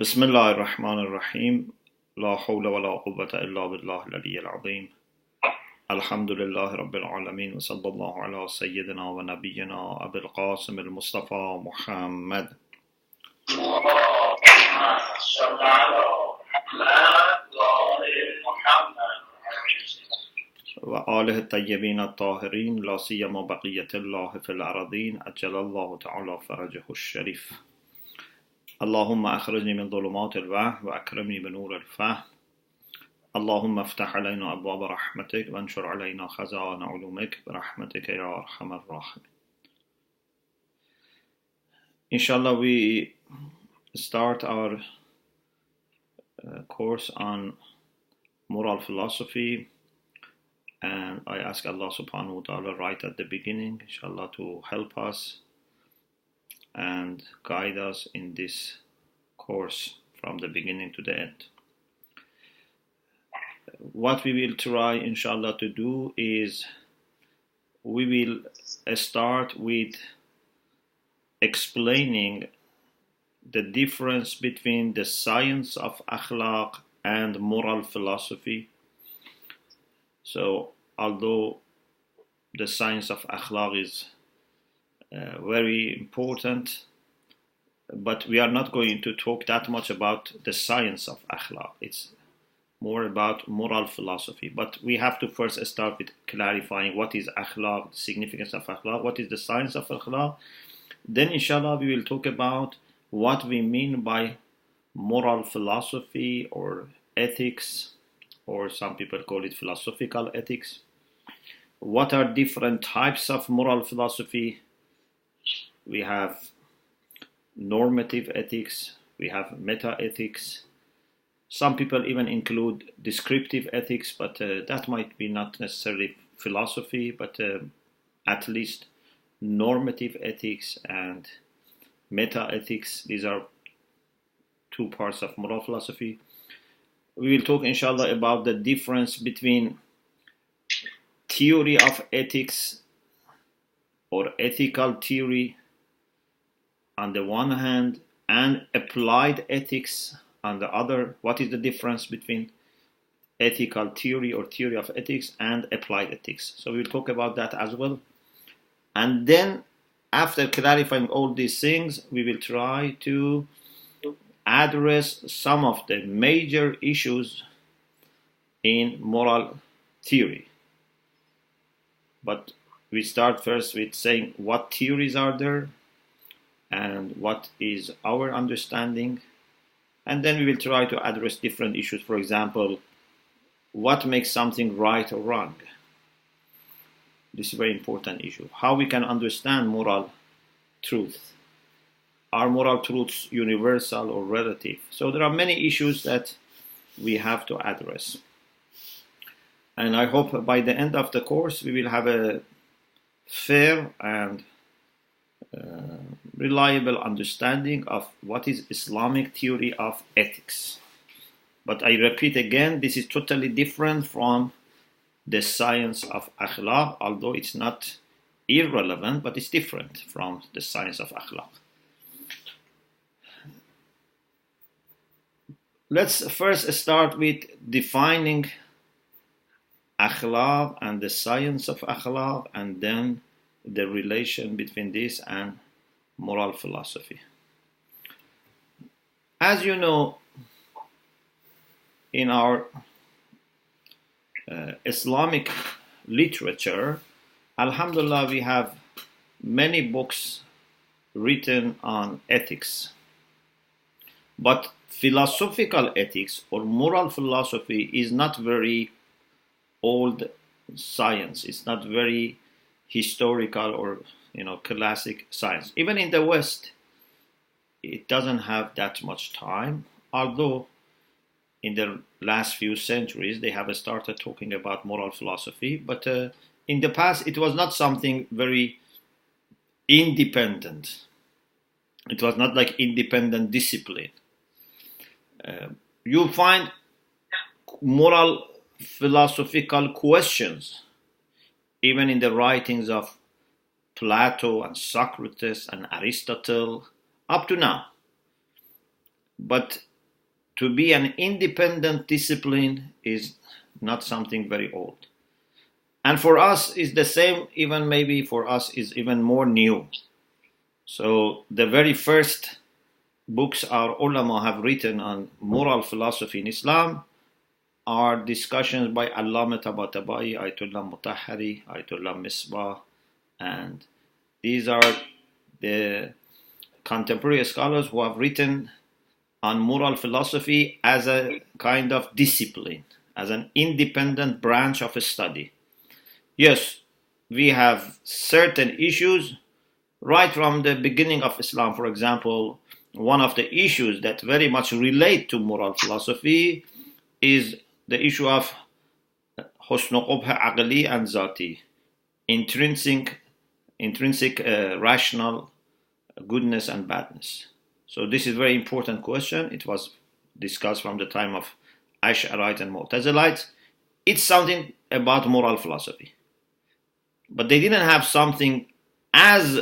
بسم الله الرحمن الرحيم لا حول ولا قوة إلا بالله العلي العظيم الحمد لله رب العالمين وصلى الله على سيدنا ونبينا أبي القاسم المصطفى محمد وآله الطيبين الطاهرين لا سيما بقية الله في الأرضين أجل الله تعالى فرجه الشريف اللهم أخرجني من ظلمات الوهم وأكرمني بنور الفهم اللهم افتح علينا أبواب رحمتك وانشر علينا خزائن علومك برحمتك يا أرحم الراحمين. Inshallah, we start our course on moral philosophy, and I ask Allah subhanahu wa ta'ala right at the beginning, inshallah, to help us and guide us in this course from the beginning to the end. What we will try, inshallah, to do is we will start with explaining the difference between the science of akhlaq and moral philosophy. So, although the science of akhlaq is very important, but we are not going to talk that much about the science of akhlaq. It's more about moral philosophy. But we have to first start with clarifying what is akhlaq, the significance of akhlaq, what is the science of akhlaq. Then, inshallah, we will talk about what we mean by moral philosophy or ethics, or some people call it philosophical ethics. What are different types of moral philosophy? We have normative ethics, we have meta-ethics. Some people even include descriptive ethics, but that might be not necessarily philosophy, but at least normative ethics and meta-ethics. These are two parts of moral philosophy. We will talk, inshallah, about the difference between theory of ethics or ethical theory on the one hand and applied ethics on the other. What is the difference between ethical theory or theory of ethics and applied ethics? So we'll talk about that as well. And then, after clarifying all these things, we will try to address some of the major issues in moral theory. But we start first with saying what theories are there and what is our understanding. And then we will try to address different issues. For example, what makes something right or wrong? This is a very important issue. How we can understand moral truth. Are moral truths universal or relative? So there are many issues that we have to address. And I hope by the end of the course we will have a fair and reliable understanding of what is Islamic theory of ethics. But I repeat again, this is totally different from the science of akhlaq, although it's not irrelevant, but it's different from the science of akhlaq. Let's first start with defining akhlaq and the science of akhlaq, and then the relation between this and moral philosophy. As you know, in our Islamic literature, alhamdulillah, we have many books written on ethics. But philosophical ethics or moral philosophy is not very old science. It's not very historical or classic science. Even in the West, it doesn't have that much time, although in the last few centuries they have started talking about moral philosophy. But in the past, it was not something very independent. It was not like independent discipline. You find moral philosophical questions even in the writings of Plato and Socrates and Aristotle up to now. but to be an independent discipline is not something very old. And for us is the same, even maybe for us is even more new. So the very first books our ulama have written on moral philosophy in Islam are discussions by Allama Tabatabai, Ayatollah Mutahhari, Ayatollah Misbah, and these are the contemporary scholars who have written on moral philosophy as a kind of discipline, as an independent branch of a study. Yes, we have certain issues right from the beginning of Islam. For example, one of the issues that very much relate to moral philosophy is the issue of husn qubh aqli and zati, intrinsic rational goodness and badness. So this is a very important question. It was discussed from the time of Ash'arites and Mu'tazilites. It's something about moral philosophy. But they didn't have something as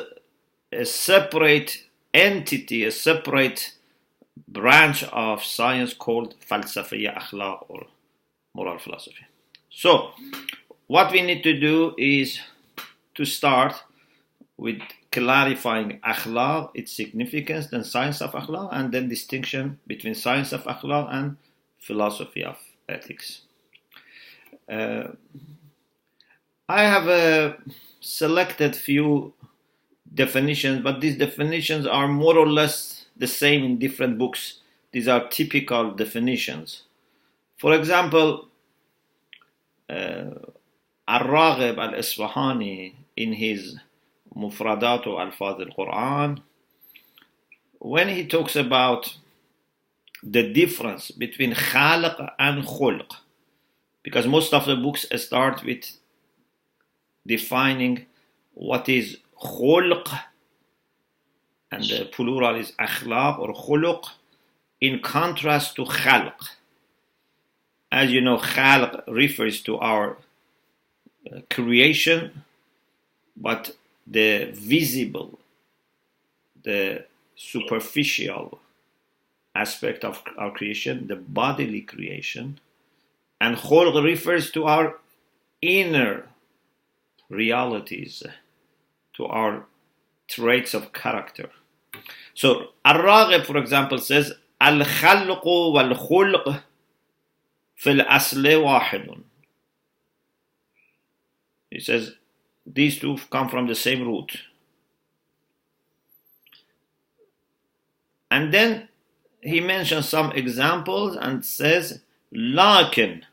a separate entity, a separate branch of science called falsafiyya akhlaq or moral philosophy. So what we need to do is to start with clarifying akhlaq, its significance, then science of akhlaq, and then distinction between science of akhlaq and philosophy of ethics. I have selected few definitions, but these definitions are more or less the same in different books. These are typical definitions. For example, Al-Raghib al-Isfahani in his Mufradat al-Alfaz al-Quran, when he talks about the difference between khalq and khulq, because most of the books start with defining what is khulq, and the plural is akhlaq or khuluq, in contrast to khalq. As you know, khalq refers to our creation, but the visible, the superficial aspect of our creation, the bodily creation, and khulq refers to our inner realities, to our traits of character. So Ar-Raghib, for example, says al-khalq wal-khulq fil asli wahidun. He says these two come from the same root. And then he mentions some examples and says lakin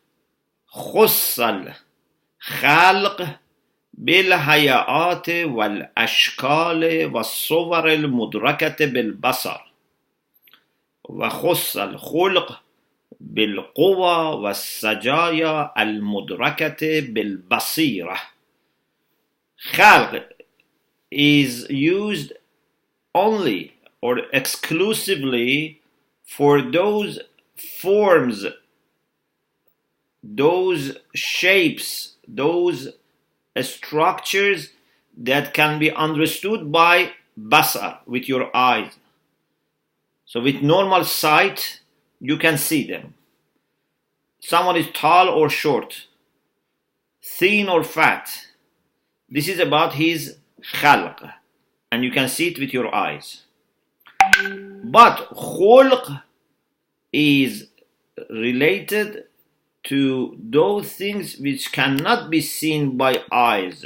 khussal khalq بالهيئات والأشكال والصور المدركة بالبصر وخص الخلق بالقوى والسجايا المدركة بالبصيرة. خلق is used only or exclusively for those forms, those shapes, those structures that can be understood by basar, with your eyes. So with normal sight, you can see them. Someone is tall or short, thin or fat. This is about his khalq, and you can see it with your eyes. But khulq is related to those things which cannot be seen by eyes.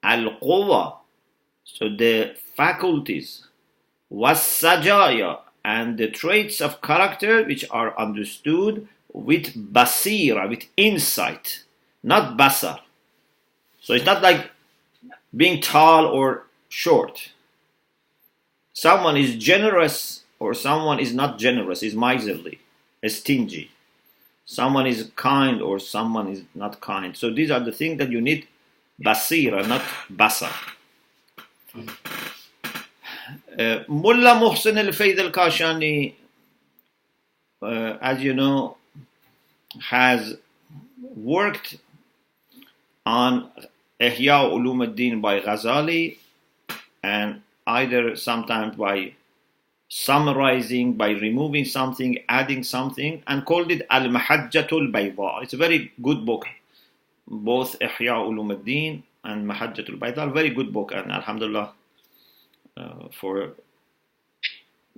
Al-quwa, so the faculties, was-sajaya, and the traits of character which are understood with basira, with insight, not basar. So it's not like being tall or short. Someone is generous or someone is not generous, is miserly, is stingy. Someone is kind or someone is not kind. So these are the things that you need basira, not basar. Mullah Muhsin al-Fayd al-Kashani, as you know, has worked on Ihya Ulum al-Din by Ghazali, and either sometimes by summarizing by removing something, adding something, and called it Al-Mahajjatul Bayda. It's a very good book. Both Ihya Ulumuddin and Mahajjatul Bayda are very good book, and alhamdulillah, for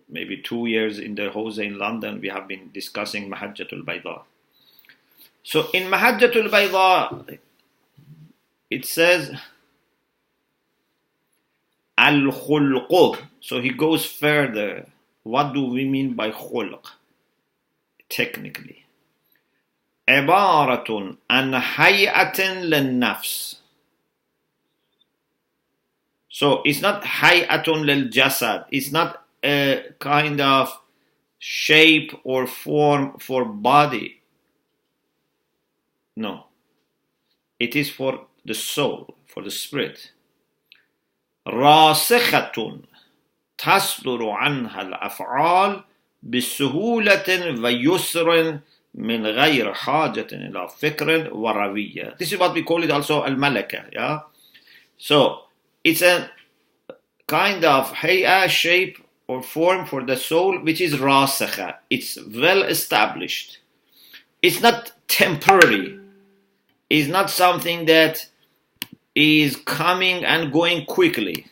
maybe 2 years in the Hose in London, we have been discussing Mahajjatul Bayda. So in Mahajjatul Bayda, it says Al-Khulq. So he goes further. What do we mean by khulq? Technically. عبارة عن هيئة للنفس. So it's not هيئة للجسد. It's not a kind of shape or form for body. No. It is for the soul, for the spirit. راسخة تصدر عنها الأفعال بسهولة ويسر من غير حاجة إلى فكر وروية. This is what we call it also al-malaka, yeah? So it's a kind of hay'a, shape or form for the soul which is rasikha. It's well established. It's not temporary. It's not something that is coming and going quickly.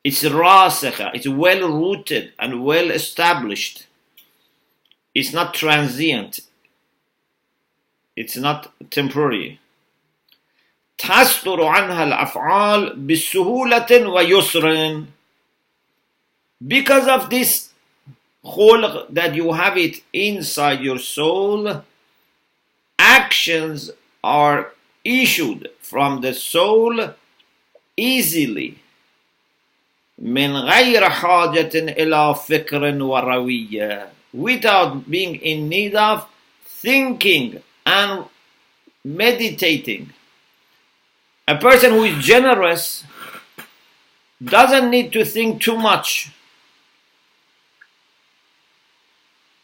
It's rasikha. It's well rooted and well established. It's not transient. It's not temporary. تصدر عنها الأفعال بسهولة ويسر. Because of this khulq that you have it inside your soul, actions are issued from the soul easily. من غير حاجة إلى فكر وروية. Without being in need of thinking and meditating. A person who is generous doesn't need to think too much.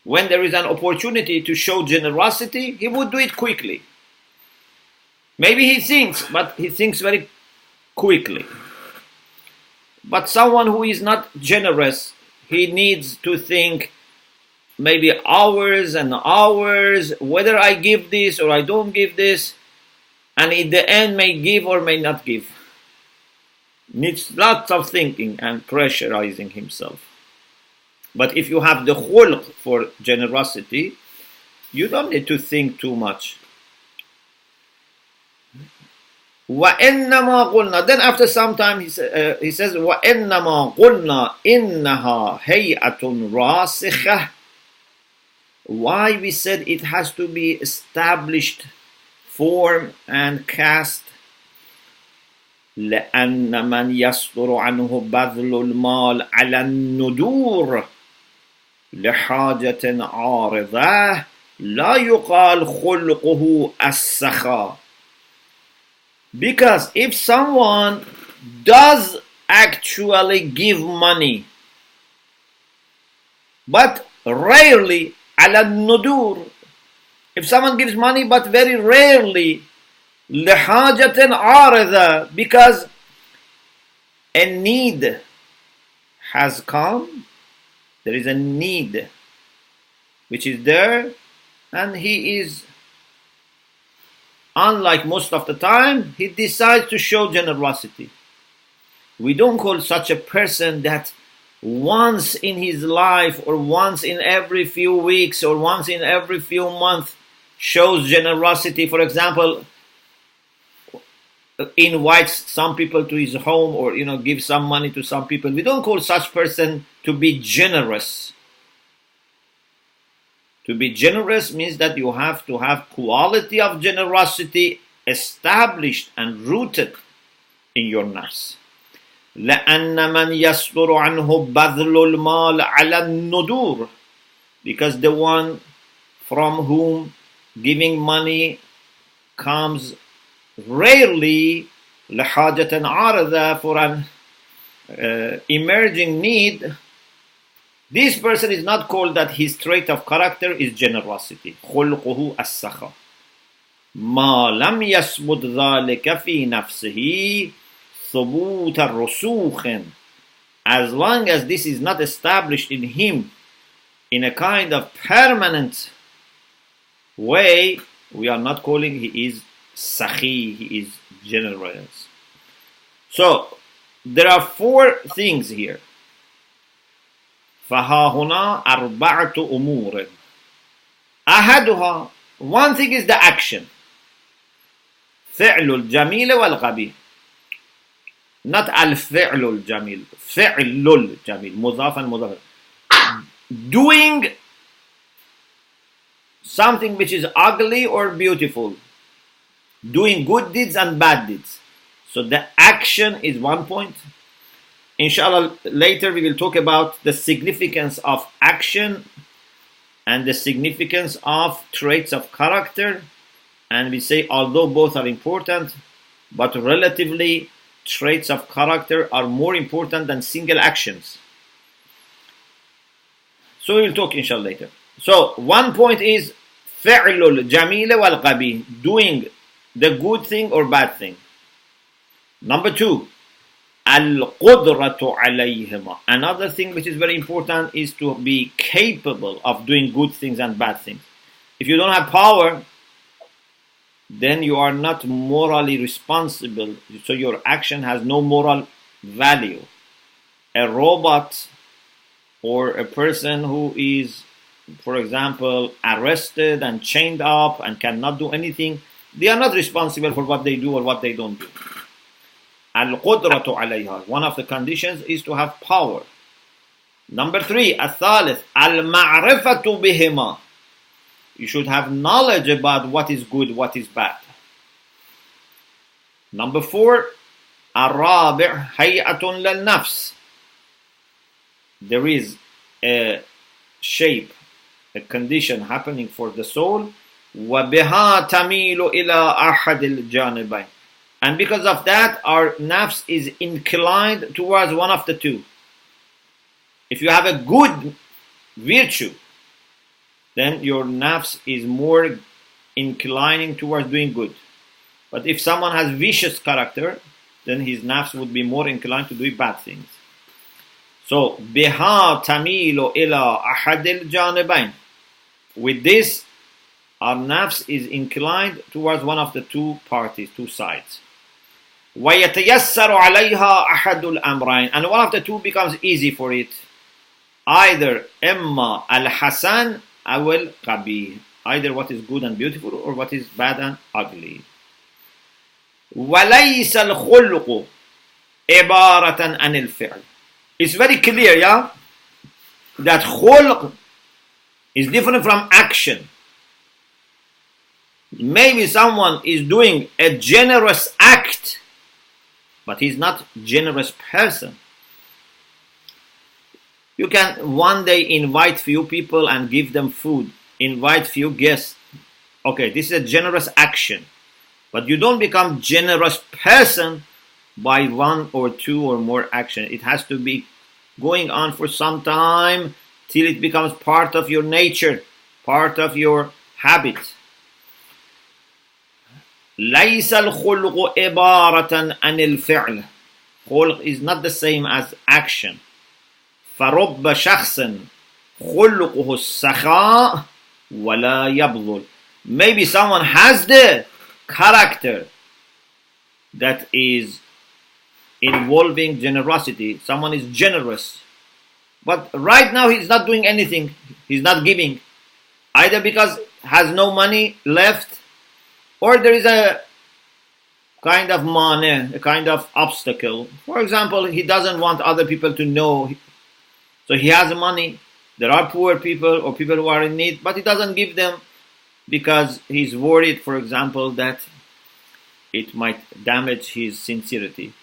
When there is an opportunity to show generosity, he would do it quickly. Maybe he thinks, but he thinks very quickly. But someone who is not generous, he needs to think maybe hours and hours, whether I give this or I don't give this, and in the end may give or may not give. Needs lots of thinking and pressurizing himself. But if you have the khulq for generosity, you don't need to think too much. وَإِنَّمَا قُلْنَا. Then after some time he says وَإِنَّمَا قُلْنَا إِنَّهَا هَيْئَةٌ رَاسِخَةٌ. Why we said it has to be established form and cast. لأن من يصدر عنه بذل المال على الندور لحاجة عارضة لا يقال خلقه السخاء. Because if someone does actually give money, but rarely على الندور, if someone gives money but very rarely, لحاجة عارضة, because a need has come, there is a need which is there, and he is, unlike most of the time, he decides to show generosity. We don't call such a person that once in his life or once in every few weeks or once in every few months shows generosity. For example, invites some people to his home or gives some money to some people. We don't call such person to be generous. To be generous means that you have to have quality of generosity established and rooted in your nafs. لأن من يصدر عنه بذل المال على الندور. Because the one from whom giving money comes rarely, لحاجة عارضة, for an emerging need, this person is not called that his trait of character is generosity. خلقه السخاء. ما لم يثبت ذلك في نفسه ثبوت الرسوخ as long as this is not established in him in a kind of permanent way, we are not calling he is sakhi, he is generous. So there are four things here. فَهَا هُنَا أَرْبَعَةُ أُمُورٍ. أَحَدُهَا, one thing is the action. فعل الجميل والقبيح. Not الفعل الجميل. فعل الجميل. مضاف مضاف. Doing something which is ugly or beautiful. Doing good deeds and bad deeds. So the action is one point. Inshallah, later we will talk about the significance of action and the significance of traits of character. And we say, although both are important, but relatively traits of character are more important than single actions. So we will talk inshallah later. So one point is فعل الجميل والقبيح, doing the good thing or bad thing. Number two, القدرة عليهما. Another thing which is very important is to be capable of doing good things and bad things. If you don't have power, then you are not morally responsible, so your action has no moral value. A robot or a person who is, for example, arrested and chained up and cannot do anything, they are not responsible for what they do or what they don't do. Al-Qudratu alayha. One of the conditions is to have power. Number three, al-Thalith, al-Ma'rifatu bihima. You should have knowledge about what is good, what is bad. Number four, al-Rabi' hay'atun lil-nafs. There is a shape, a condition happening for the soul. وَبِهَا تَمِيلُ إِلَىٰ أَحَدِ الْجَانِبَيْنِ. And because of that, our nafs is inclined towards one of the two. If you have a good virtue, then your nafs is more inclining towards doing good. But if someone has vicious character, then his nafs would be more inclined to do bad things. So, biha tamilu ila ahadil janibain. With this, our nafs is inclined towards one of the two parties, two sides. وَيَتَيَسَّرُ عَلَيْهَا أَحَدُ الْأَمْرَيْنِ. And one of the two becomes easy for it. Either إِمَّا الْحَسَنِ أَوْ الْقَبِيحِ. Either what is good and beautiful or what is bad and ugly. وَلَيْسَ الْخُلُقُ عِبَارَةً عَنِ الْفِعْلِ. It's very clear, yeah? That khulq is different from action. Maybe someone is doing a generous act, but he's not a generous person. You can one day invite few people and give them food, invite few guests. Okay, this is a generous action. But you don't become generous person by one or two or more action. It has to be going on for some time till it becomes part of your nature, part of your habit. لَيْسَ الْخُلْقُ عِبَارَةً عَنِ الْفِعْلِ. Khulq is not the same as action. فَرُبَّ شَخْصٍ خُلْقُهُ السَّخَاء وَلَا يَبْذُلُ. Maybe someone has the character that is involving generosity. Someone is generous. But right now he's not doing anything. He's not giving. Either because has no money left, or there is a kind of mane, a kind of obstacle. For example, he doesn't want other people to know. So he has money. There are poor people or people who are in need, but he doesn't give them because he's worried, for example, that it might damage his sincerity.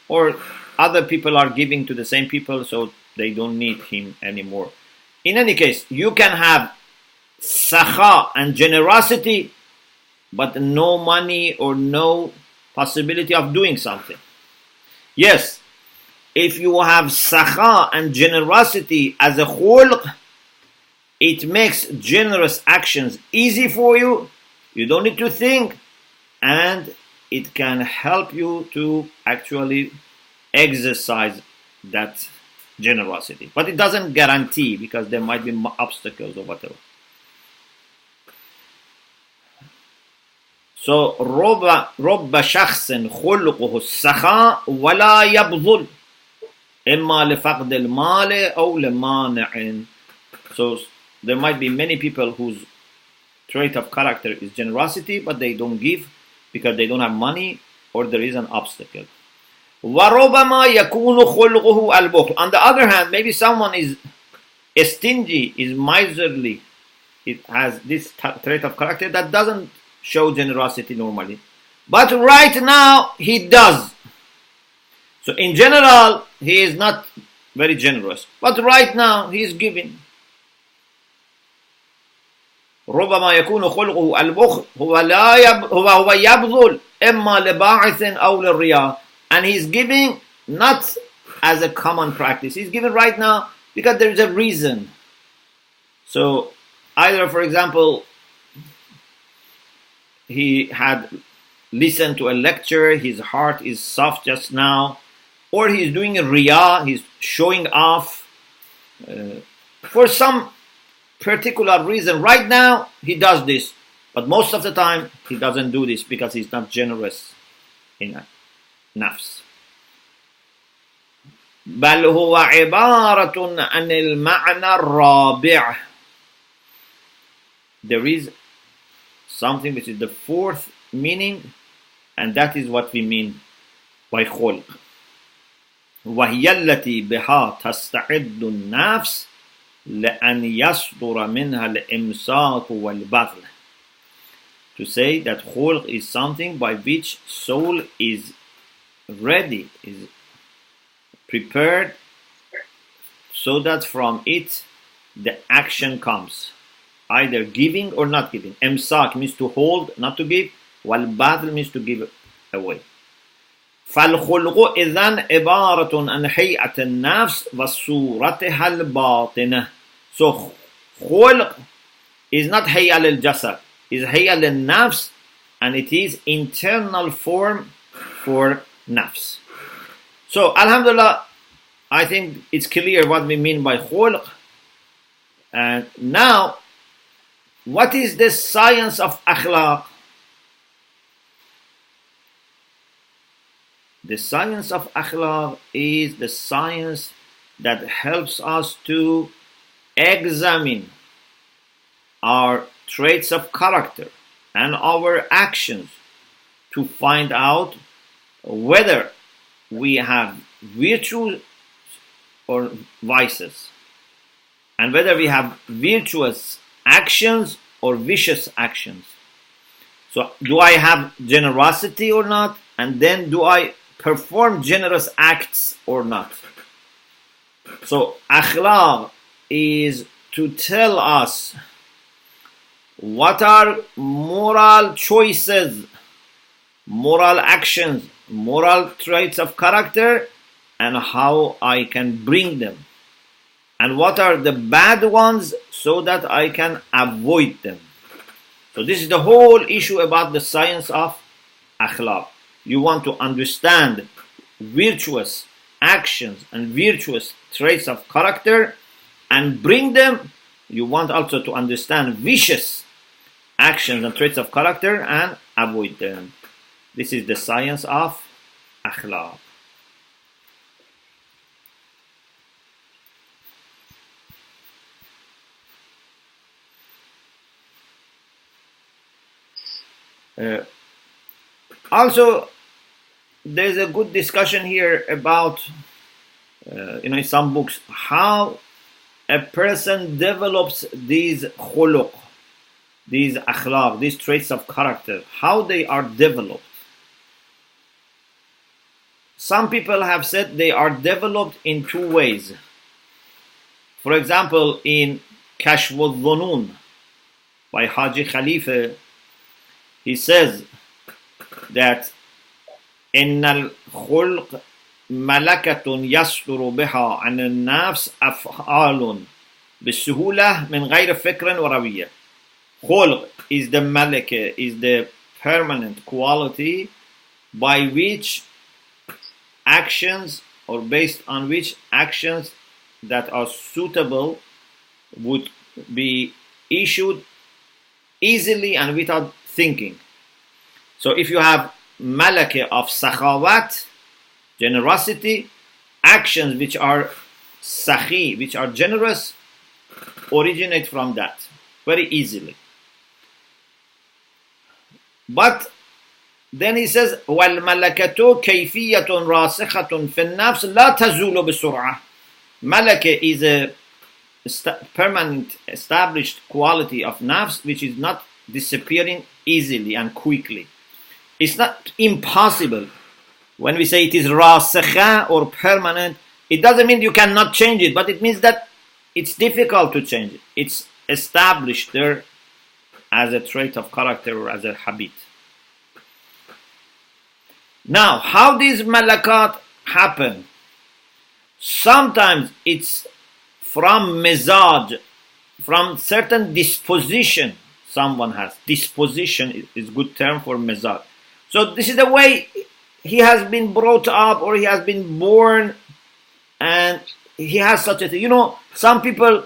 Or other people are giving to the same people, so they don't need him anymore. In any case, you can have sakha and generosity, but no money or no possibility of doing something. Yes, if you have sakha and generosity as a khulq, it makes generous actions easy for you. You don't need to think, and it can help you to actually exercise that generosity. But it doesn't guarantee, because there might be obstacles or whatever. So رب شخص خلقه السخاء ولا يبذل إما لفقد المال أو لمانع. So there might be many people whose trait of character is generosity, but they don't give because they don't have money or there is an obstacle. وَرُبَمَا يَكُونُ خُلْقُهُ الْبُخْلُ. On the other hand, maybe someone is stingy, is miserly. It has this trait of character that doesn't show generosity normally. But right now, he does. So in general, he is not very generous. But right now, he is giving. ربما يكون خلقه البخل هو يبذل إما لباعث أو للرياء. And he's giving not as a common practice. He's giving right now because there is a reason. So either, for example, he had listened to a lecture, his heart is soft just now, or he's doing a riyah, he's showing off for some particular reason. Right now, he does this, but most of the time, he doesn't do this because he's not generous in nafs. بل هو عبارة عن المعنى الرابع. There is something which is the fourth meaning, and that is what we mean by خلق. وهي التي بها تستعد النفس لأن يصدر منها الإمساك والبذل. To say that خلق is something by which soul is ready, is prepared, so that from it the action comes, either giving or not giving. Imsak means to hold, not to give, while badl means to give away. فالخلق إذن عبارة عن هيئة النفس وصورتها الباطنة. So خلق is not هيئة للجسد, is هيئة للنفس, and it is internal form for nafs. So alhamdulillah, I think it's clear what we mean by khulq. And now, what is the science of akhlaq? The science of akhlaq is the science that helps us to examine our traits of character and our actions to find out whether we have virtues or vices, and whether we have virtuous actions or vicious actions. So do I have generosity or not? And then do I perform generous acts or not? So akhlaq is to tell us what are moral choices, moral actions, moral traits of character, and how I can bring them, and what are the bad ones so that I can avoid them. So this is the whole issue about the science of akhlaq. You want to understand virtuous actions and virtuous traits of character and bring them. You want also to understand vicious actions and traits of character and avoid them. This is the science of akhlaq. Also, there's a good discussion here about, in some books, how a person develops these khuluq, these akhlaq, these traits of character, how they are developed. Some people have said they are developed in two ways. For example, in Kashf al-Dhunun by Haji Khalifa, he says that إن الخلق ملكة يصدر بها عن النفس أفعال بالسهولة من غير فكر وروية. Khulq is the malaka, is the permanent quality by which actions, or based on which actions that are suitable would be issued easily and without thinking. So if you have malakah of sakhawat, generosity, actions which are sakhi, which are generous, originate from that very easily. But then he says, وَالْمَلَكَةُ كَيْفِيَّةٌ رَاسِخَةٌ فِي النَّفْسِ لَا تَزُولُ بِسُرْعَةٍ. Malakah is a permanent, established quality of nafs which is not disappearing easily and quickly. It's not impossible. When we say it is rasikha or permanent, it doesn't mean you cannot change it, but it means that it's difficult to change it. It's established there as a trait of character or as a habit. Now, how these malakat happen? Sometimes it's from mizaj, from certain disposition someone has. Disposition is a good term for mizaj. So this is the way he has been brought up, or he has been born, and he has such a thing. You know, some people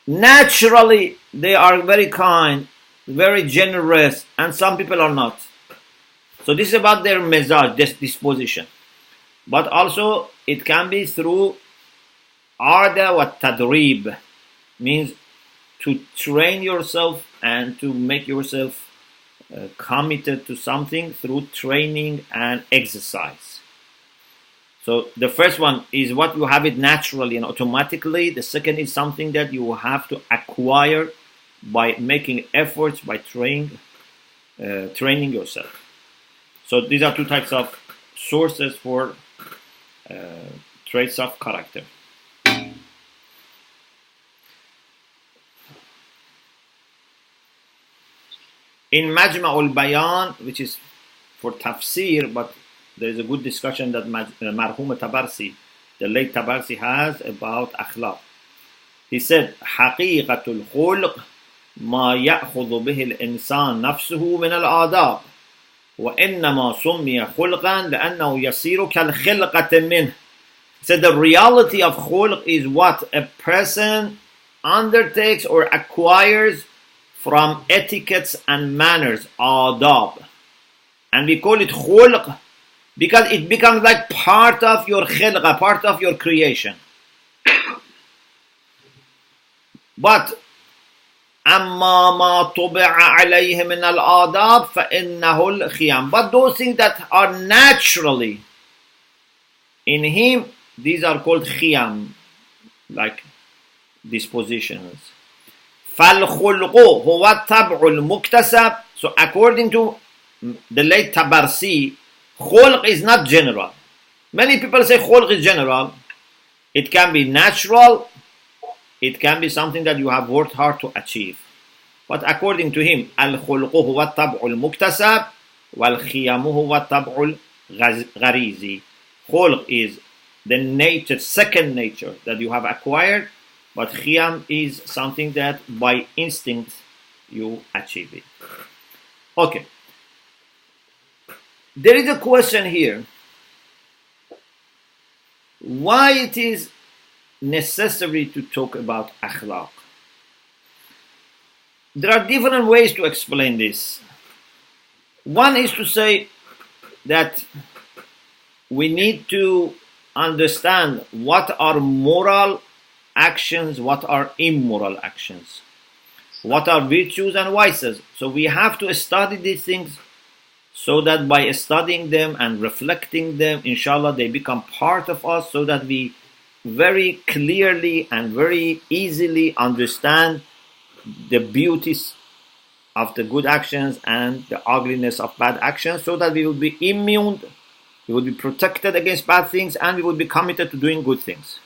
naturally they are very kind, very generous, and some people are not. So this is about their mizaj, this disposition. But also it can be through arda wa tadrib, means to train yourself and to make yourself committed to something through training and exercise. So the first one is what you have it naturally and automatically. The second is something that you have to acquire by making efforts, by training yourself. So these are two types of sources for traits of character. In Majma' al-Bayan, which is for tafsir, but there is a good discussion that Marhum Tabarsi, the late Tabarsi, has about akhlaq. He said, حقيقة الخلق ما يأخذ به الإنسان نفسه من الآداب وإنما سمي خلقا لأنه يصير كالخلقة منه. He said the reality of khulq is what a person undertakes or acquires from etiquettes and manners, adab. And we call it khulq because it becomes like part of your khilqa, part of your creation. But أما ما طبع عليه من الآداب فإنه الخيام. But those things that are naturally in him, these are called khiyam, like dispositions. فالخلق هو الطبع المكتسب. So according to the late Tabarsi, khulq is not general. Many people say khulq is general. It can be natural. It can be something that you have worked hard to achieve. But according to him, الخلق هو الطبع المكتسب والخيام هو الطبع الغريزي. Khulq is the nature, second nature that you have acquired, but khiyam is something that by instinct you achieve it. Okay. There is a question here. Why it is necessary to talk about akhlaq? There are different ways to explain this. One is to say that we need to understand what are moral actions, what are immoral actions, what are virtues and vices. So we have to study these things so that by studying them and reflecting them, inshallah, they become part of us, so that we very clearly and very easily understand the beauties of the good actions and the ugliness of bad actions, so that we will be immune, we will be protected against bad things, and we will be committed to doing good things.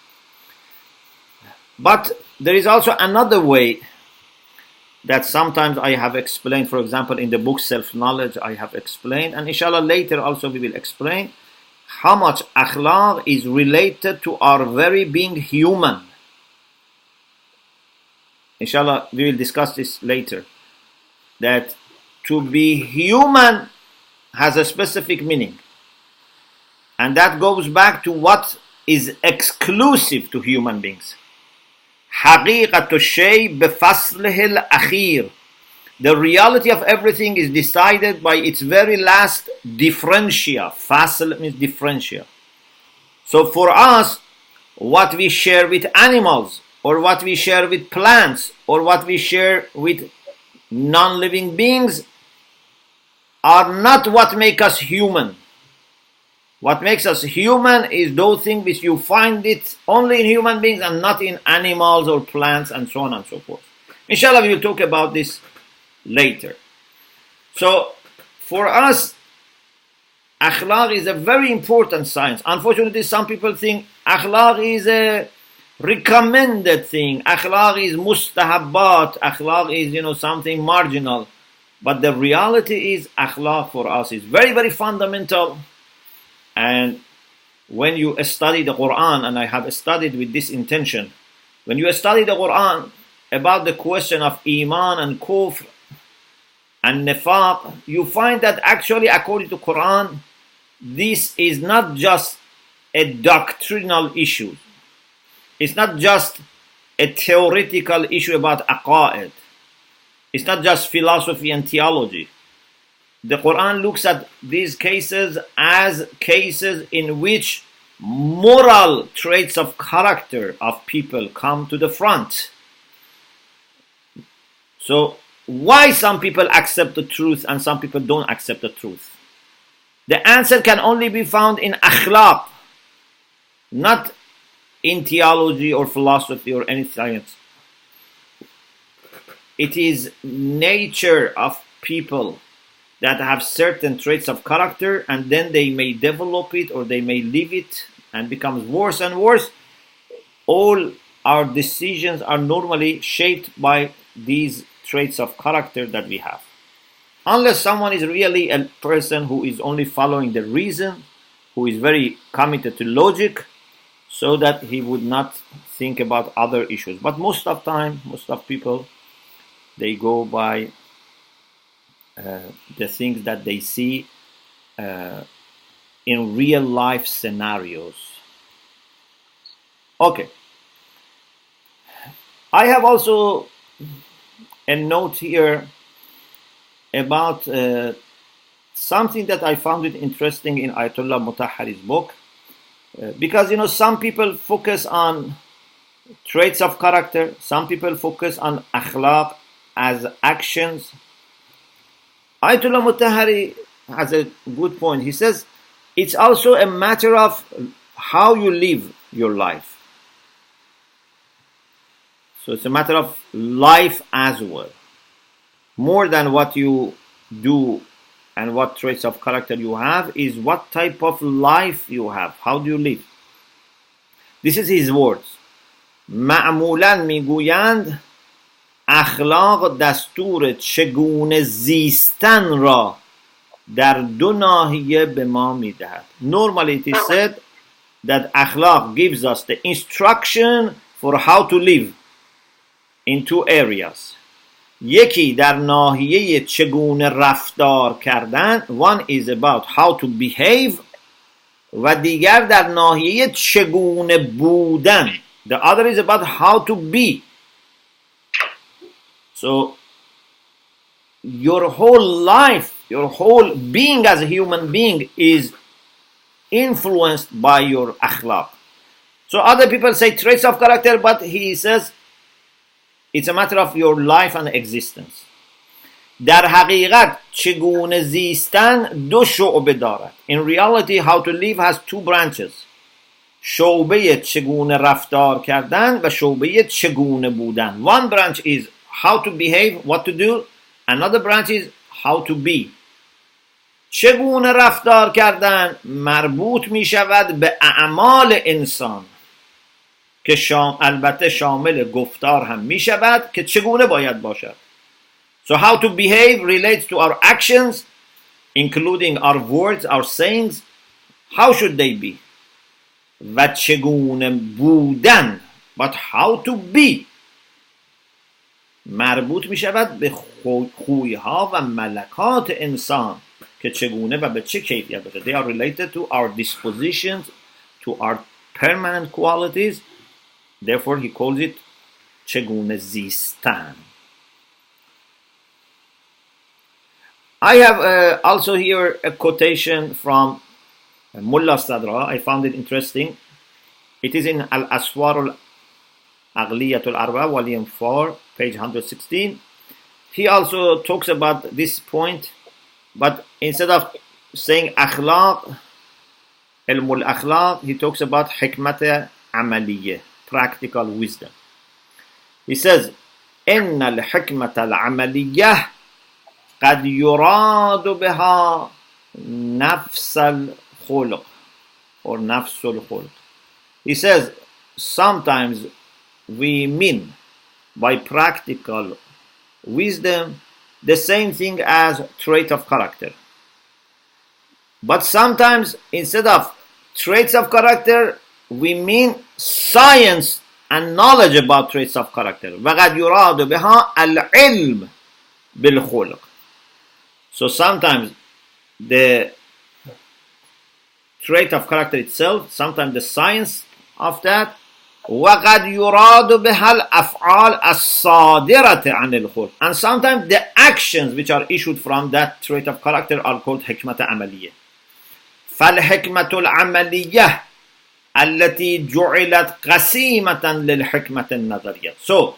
But there is also another way that sometimes I have explained. For example, in the book Self-Knowledge, I have explained, and inshallah later also we will explain how much akhlaq is related to our very being human. Inshallah, we will discuss this later. That to be human has a specific meaning. And that goes back to what is exclusive to human beings. حقيقة الشيء بفصله الأخير. The reality of everything is decided by its very last differentia. Fasl means differentia. So for us, what we share with animals, or what we share with plants, or what we share with non-living beings are not what make us human. What makes us human is those things which you find it only in human beings and not in animals or plants and so on and so forth. Inshallah, we will talk about this later. So, for us, akhlaq is a very important science. Unfortunately, some people think akhlaq is a recommended thing. Akhlaq is mustahabbat. Akhlaq is, something marginal. But the reality is akhlaq for us is very, very fundamental. And when you study the Quran, and I have studied with this intention, when you study the Quran about the question of iman and kufr and nifaq, you find that actually according to Quran, this is not just a doctrinal issue. It's not just a theoretical issue about aqa'id. It's not just philosophy and theology. The Quran looks at these cases as cases in which moral traits of character of people come to the front. So, why some people accept the truth and some people don't accept the truth? The answer can only be found in akhlaq, not in theology or philosophy or any science. It is nature of people that have certain traits of character, and then they may develop it or they may live it and becomes worse and worse. All our decisions are normally shaped by these traits of character that we have. Unless someone is really a person who is only following the reason, who is very committed to logic, so that he would not think about other issues. But most of people, they go by the things that they see in real life scenarios. Okay. I have also a note here about something that I found it interesting in Ayatollah Mutahhari's book. Because, some people focus on traits of character, some people focus on akhlaq as actions. Ayatollah Mutahhari has a good point. He says it's also a matter of how you live your life. So it's a matter of life as well. More than what you do and what traits of character you have is what type of life you have. How do you live? This is his words. معمولاً میگویند اخلاق دستور چگونه زیستن را در دو ناحیه به ما میدهد. Normally it is said that akhlaq gives us the instruction for how to live in two areas. یکی در ناحیه چگونه رفتار کردن. One is about how to behave. و دیگر در ناحیه چگونه بودن. The other is about how to be. So, your whole life, your whole being as a human being is influenced by your akhlaq. So other people say traits of character, but he says it's a matter of your life and existence. در حقیقت چگونه زیستن دو شعبه دارد. In reality, how to live has two branches. شعبه چگونه رفتار کردن و شعبه چگونه بودن. One branch is how to behave, what to do. Another branch is how to be. چگونه رفتار کردن مربوط می شود به اعمال انسان که البته شامل گفتار هم می شود که چگونه باید باشد. So how to behave relates to our actions, including our words, our sayings. How should they be? و چگونه بودن, but how to be مربوط می شود به خویها و ملکات انسان که چگونه و به چه کیفیت باشه. They are related to our dispositions, to our permanent qualities. Therefore, he calls it چگونه زیستن. I have also here a quotation from Mullah Sadra. I found it interesting. It is in Al-Aswar al-Aqliyat al-Arba, volume 4, page 116. He also talks about this point, but instead of saying akhlaq, ilm al-akhlaq, he talks about hikmat amaliyah, practical wisdom. He says, إن الحكمة العملية قد يراد بها نفس الخلق or نفس الخلق. He says, sometimes we mean by practical wisdom the same thing as trait of character. But sometimes instead of traits of character, we mean science and knowledge about traits of character. وقد يراد بها العلم بالخلق. So sometimes the trait of character itself, sometimes the science of that, وقد يراد بها الأفعال الصادرة عن الخلق. And sometimes the actions which are issued from that trait of character are called حكمة عملية. فالحكمة العملية التي جعلت قسيمة للحكمة النظرية. So,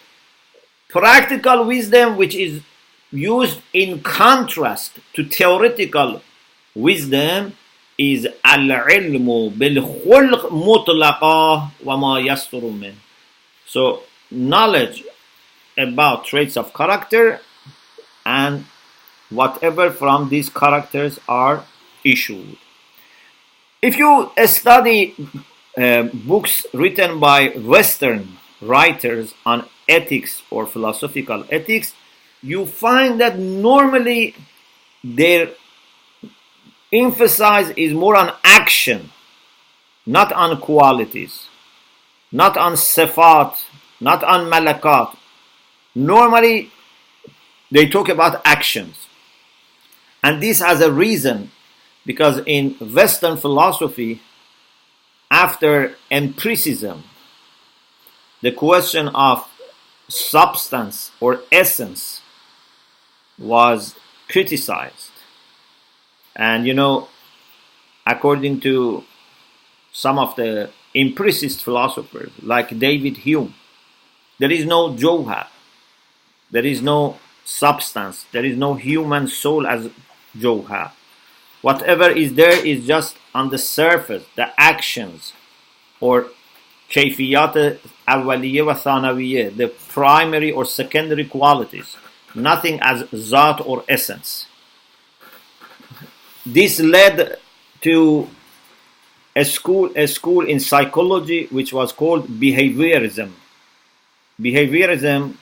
practical wisdom which is used in contrast to theoretical wisdom is al-ilmu bil-khulq mutlaqa wa ma yastur min. So, knowledge about traits of character and whatever from these characters are issued. If you study books written by Western writers on ethics or philosophical ethics, you find that normally their emphasis is more on action, not on qualities, not on sifat, not on malakat. Normally they talk about actions. And this has a reason, because in Western philosophy, after empiricism, the question of substance or essence was criticized. And according to some of the empiricist philosophers like David Hume, there is no jawhar, there is no substance, there is no human soul as jawhar. Whatever is there is just on the surface, the actions or kayfiyat awwaliyya wa thanawiyya, the primary or secondary qualities, nothing as zat or essence. This led to a school in psychology which was called behaviorism. Behaviorism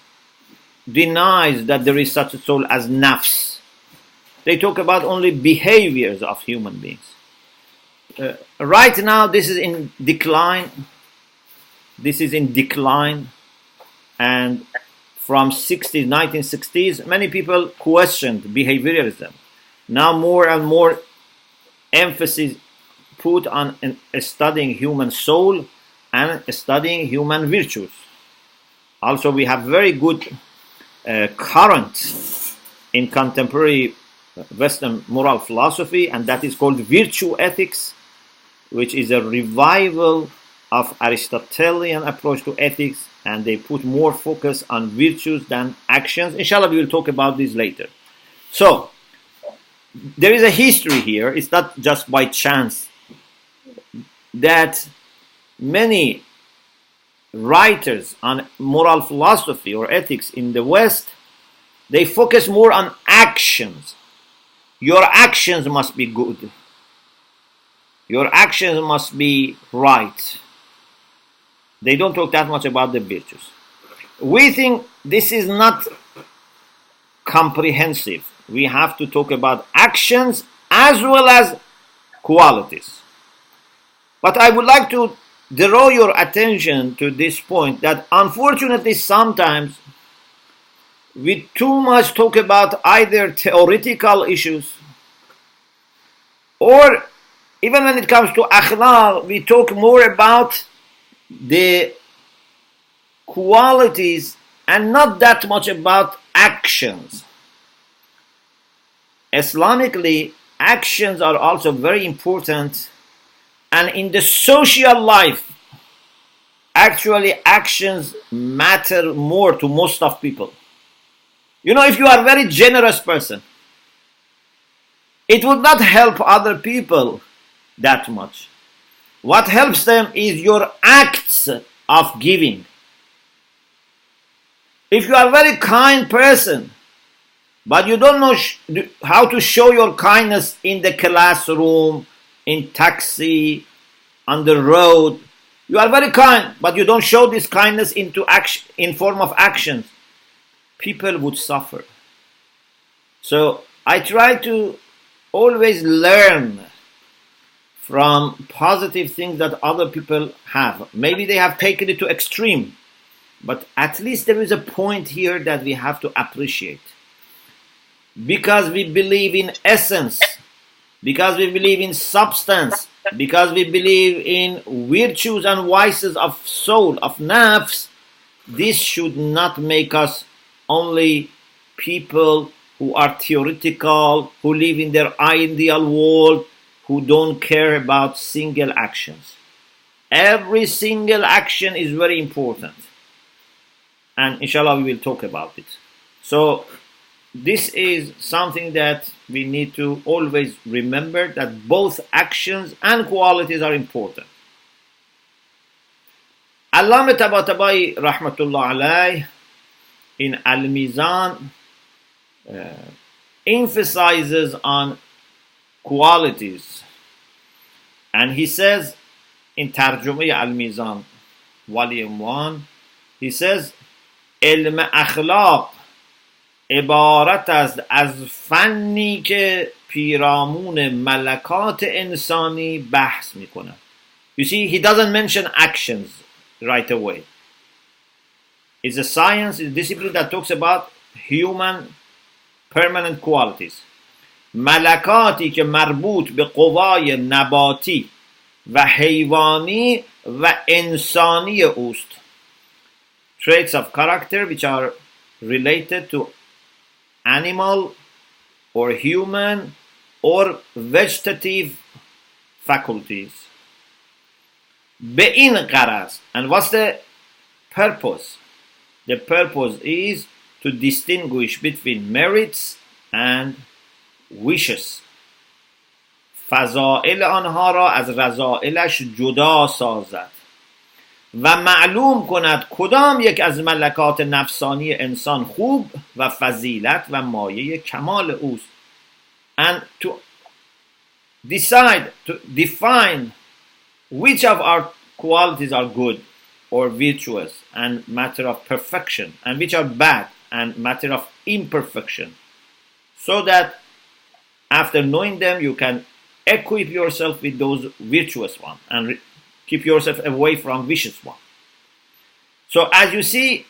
denies that there is such a soul as nafs. They talk about only behaviors of human beings. Right now, this is in decline. And from 1960s, many people questioned behaviorism. Now more and more emphasis put on studying human soul and studying human virtues. Also, we have very good current in contemporary Western moral philosophy, and that is called virtue ethics, which is a revival of Aristotelian approach to ethics, and they put more focus on virtues than actions. Inshallah, we will talk about this later. So, there is a history here. It's not just by chance that many writers on moral philosophy or ethics in the West, they focus more on actions. Your actions must be good. Your actions must be right. They don't talk that much about the virtues. We think this is not comprehensive. We have to talk about actions as well as qualities. But I would like to draw your attention to this point that unfortunately sometimes we too much talk about either theoretical issues, or even when it comes to akhlaq, we talk more about the qualities and not that much about actions. Islamically, actions are also very important, and in the social life, actually actions matter more to most of people. You know, if you are a very generous person, it would not help other people that much. What helps them is your acts of giving. If you are a very kind person, but you don't know how to show your kindness in the classroom, in taxi, on the road, you are very kind, but you don't show this kindness into action, in form of actions, people would suffer. So I try to always learn from positive things that other people have. Maybe they have taken it to extreme, but at least there is a point here that we have to appreciate. Because we believe in essence, because we believe in substance, because we believe in virtues and vices of soul, of nafs, this should not make us only people who are theoretical, who live in their ideal world, who don't care about single actions. Every single action is very important. And inshallah we will talk about it. So this is something that we need to always remember, that both actions and qualities are important. Allama Tabatabai Rahmatullah Alayh in Al-Mizan emphasizes on qualities, and he says in Tarjumah Al-Mizan volume 1, he says علم اخلاق عبارت است از فنی که پیرامون ملکات انسانی بحث میکنه. You see, he doesn't mention actions right away. It's a science, it's a discipline that talks about human permanent qualities. ملکاتی که مربوط به قوای نباتی و حیوانی و انسانی اوست. Traits of character which are related to animal or human or vegetative faculties. به این غرض. And what's the purpose? The purpose is to distinguish between merits and wishes. فضائل آنها را از رذائلش جدا سازد و معلوم کند کدام یک از ملکات نفسانی انسان خوب و فضیلت و مایه کمال اوست. And to decide, to define which of our qualities are good or virtuous and matter of perfection, and which are bad and matter of imperfection, so that after knowing them you can equip yourself with those virtuous ones and keep yourself away from vicious ones. So as you see,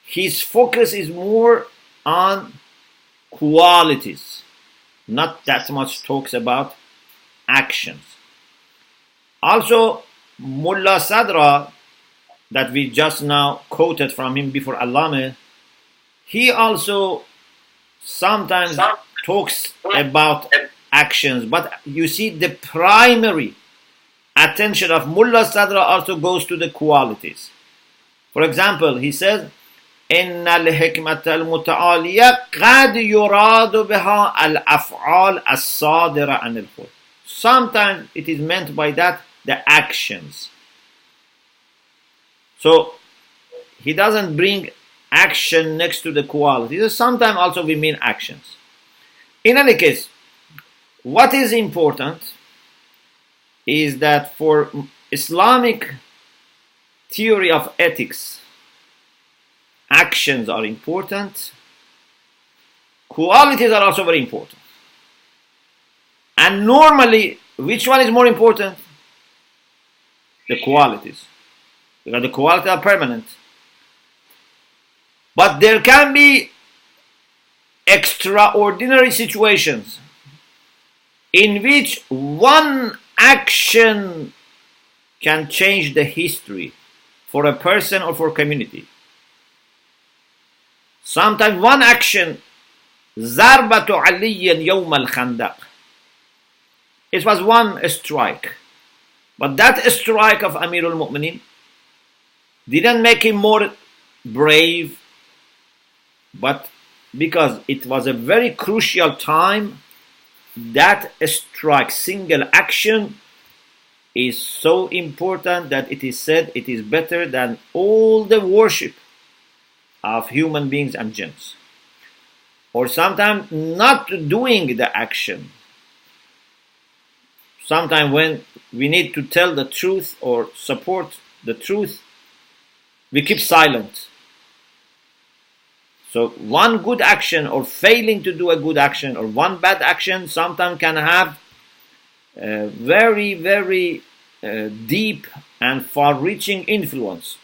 his focus is more on qualities, not that much talks about actions. Also, Mullah Sadra, that we just now quoted from him before Allama, he also sometimes talks about actions, but you see the primary attention of Mullah Sadra also goes to the qualities. For example, he says, إن الحكمة المتعالية قد يراد بها الأفعال الصادرة عن الخلق. Sometimes it is meant by that the actions. So he doesn't bring action next to the qualities. Sometimes also we mean actions. In any case, what is important is that for Islamic theory of ethics, actions are important, qualities are also very important. And normally, which one is more important? The qualities. Because the qualities are permanent. But there can be extraordinary situations in which one action can change the history for a person or for a community. Sometimes one action, ضربة علي يوم الخندق. It was one strike. But that strike of Amir al-Mu'minin didn't make him more brave, but because it was a very crucial time, that strike, single action, is so important that it is said it is better than all the worship of human beings and jinns. Or sometimes not doing the action. Sometimes when we need to tell the truth or support the truth, we keep silent. So one good action or failing to do a good action or one bad action sometimes can have very, very deep and far-reaching influence.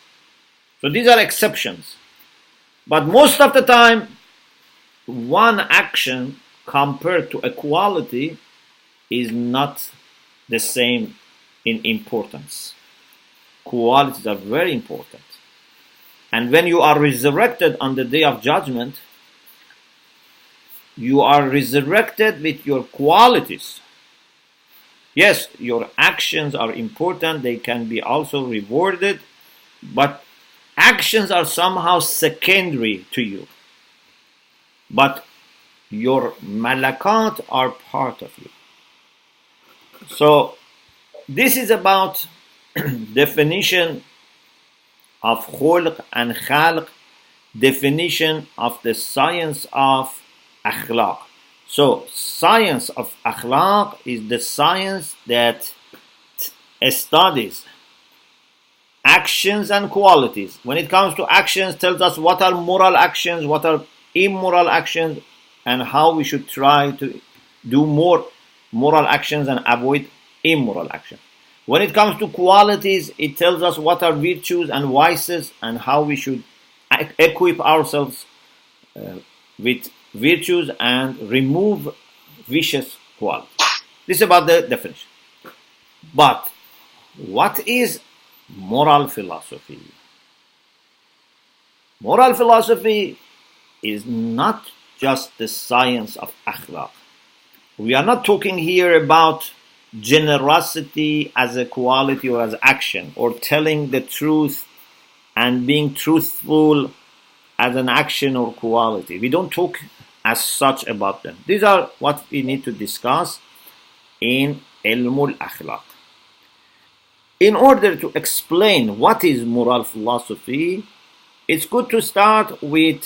So these are exceptions. But most of the time, one action compared to equality is not the same in importance. Qualities are very important. And when you are resurrected on the day of judgment, you are resurrected with your qualities. Yes, your actions are important, they can be also rewarded, but actions are somehow secondary to you. But your malakat are part of you. So this is about definition of khulq and khalq, definition of the science of akhlaq. So science of akhlaq is the science that studies actions and qualities. When it comes to actions, tells us what are moral actions, what are immoral actions, and how we should try to do more moral actions and avoid immoral actions. When it comes to qualities, it tells us what are virtues and vices and how we should equip ourselves with virtues and remove vicious qualities. This is about the definition. But what is moral philosophy? Moral philosophy is not just the science of akhlaq. We are not talking here about generosity as a quality or as action, or telling the truth and being truthful as an action or quality. We don't talk as such about them. These are what we need to discuss in Ilmul Akhlaq. In order to explain what is moral philosophy, it's good to start with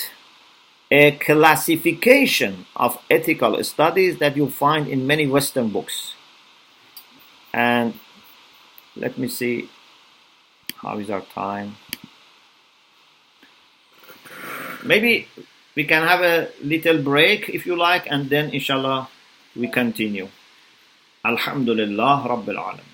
a classification of ethical studies that you find in many Western books. And let me see, how is our time? Maybe we can have a little break if you like, and then inshallah we continue. Alhamdulillah Rabbil Alamin.